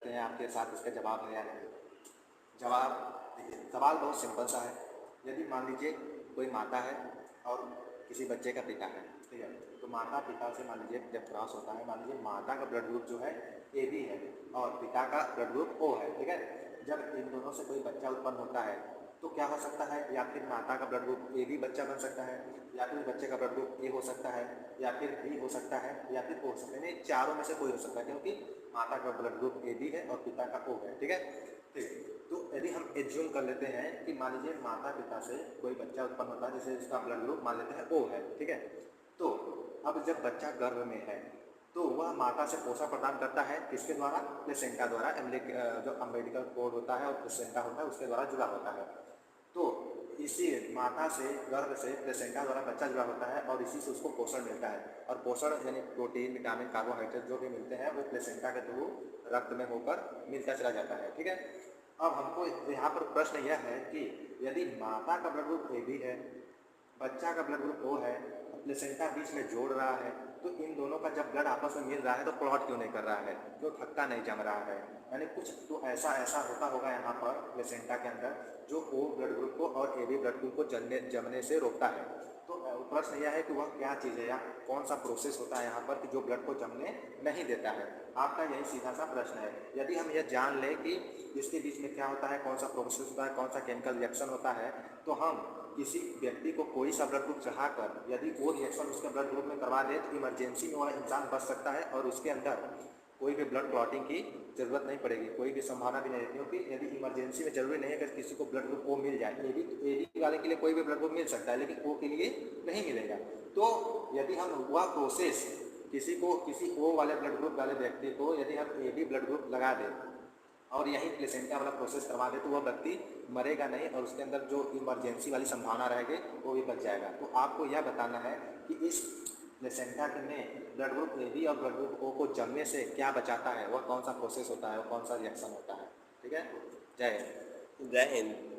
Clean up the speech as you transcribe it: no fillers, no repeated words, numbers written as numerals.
हैं आपके साथ इसका जवाब है या नहीं। जवाब देखिए, सवाल बहुत सिंपल सा है। यदि मान लीजिए कोई माता है और किसी बच्चे का पिता है, ठीक है, तो माता पिता से मान लीजिए जब क्रॉस होता है, मान लीजिए माता का ब्लड ग्रुप जो है AB है और पिता का ब्लड ग्रुप O है, ठीक है। जब इन दोनों से कोई बच्चा उत्पन्न होता है तो क्या हो सकता है, या फिर माता का ब्लड ग्रुप AB बच्चा बन सकता है, या फिर बच्चे का ब्लड ग्रुप A हो सकता है, या फिर B हो सकता है, या फिर O हो सकता है। यानी चारों में से कोई हो सकता है, क्योंकि माता का ब्लड ग्रुप AB है और पिता का O है, ठीक है। ठीक, तो यदि हम एज्यूम कर लेते हैं कि मान लीजिए माता पिता से कोई बच्चा उत्पन्न होता है, जैसे इसका ब्लड ग्रुप मान लेते हैं O है, ठीक है। तो अब जब बच्चा गर्भ में है तो वह माता से पोषण प्रदान करता है, किसके द्वारा, प्लेसेंटा द्वारा। जो अम्बिलिकल कोर्ड होता है और प्लेसेंटा होता है उसके द्वारा जुड़ा होता है। तो इसी माता से गर्भ से प्लेसेंटा द्वारा बच्चा जुड़ा होता है और इसी से उसको पोषण मिलता है। और पोषण यानी प्रोटीन, विटामिन, कार्बोहाइड्रेट जो भी मिलते हैं वो प्लेसेंटा के थ्रू रक्त में होकर मिलता चला जाता है, ठीक है। अब हमको यहाँ पर प्रश्न यह है कि यदि माता का ब्लड ग्रुप AB है, बच्चा का ब्लड ग्रुप O है, प्लेसेंटा बीच में जोड़ रहा है, तो इन दोनों का जब ब्लड आपस में मिल रहा है तो क्लॉट क्यों नहीं कर रहा है, क्यों थक्का नहीं जम रहा है। यानी कुछ तो ऐसा होता होगा यहाँ पर प्लेसेंटा के अंदर जो O ब्लड ग्रुप को और AB ब्लड ग्रुप को जमने से रोकता है। तो प्रश्न यह है कि वह क्या चीज़ है या कौन सा प्रोसेस होता है यहाँ पर कि जो ब्लड को जमने नहीं देता है। आपका यही सीधा सा प्रश्न है। यदि हम यह जान लें कि इसके बीच में क्या होता है, कौन सा प्रोसेस होता है, कौन सा केमिकल रिएक्शन होता है, तो हम किसी व्यक्ति को कोई सा ब्लड ग्रुप चढ़ाकर यदि वो रिएक्शन उसके ब्लड ग्रुप में करवा दे तो इमरजेंसी में वह इंसान बच सकता है और उसके अंदर कोई भी ब्लड क्लॉटिंग की जरूरत नहीं पड़ेगी, कोई भी संभावना भी नहीं है। क्योंकि यदि इमरजेंसी में जरूरी नहीं है कि किसी को ब्लड ग्रुप O मिल जाए, AB वाले के लिए कोई भी ब्लड ग्रुप मिल सकता है लेकिन O के लिए नहीं मिलेगा। तो यदि हम वह प्रोसेस किसी O वाले ब्लड ग्रुप वाले व्यक्ति को यदि हम AB ब्लड ग्रुप लगा दें और यही प्लेसेंटा वाला प्रोसेस करवा दे तो वह व्यक्ति मरेगा नहीं और उसके अंदर जो इमरजेंसी वाली संभावना रहेगी वो भी बच जाएगा। तो आपको यह बताना है कि इस प्लेसेंटा में ब्लड ग्रुप AB और ब्लड ग्रुप O को जमने से क्या बचाता है, वह कौन सा प्रोसेस होता है, वह कौन सा रिएक्शन होता है, ठीक है। जय हिंद। जय हिंद।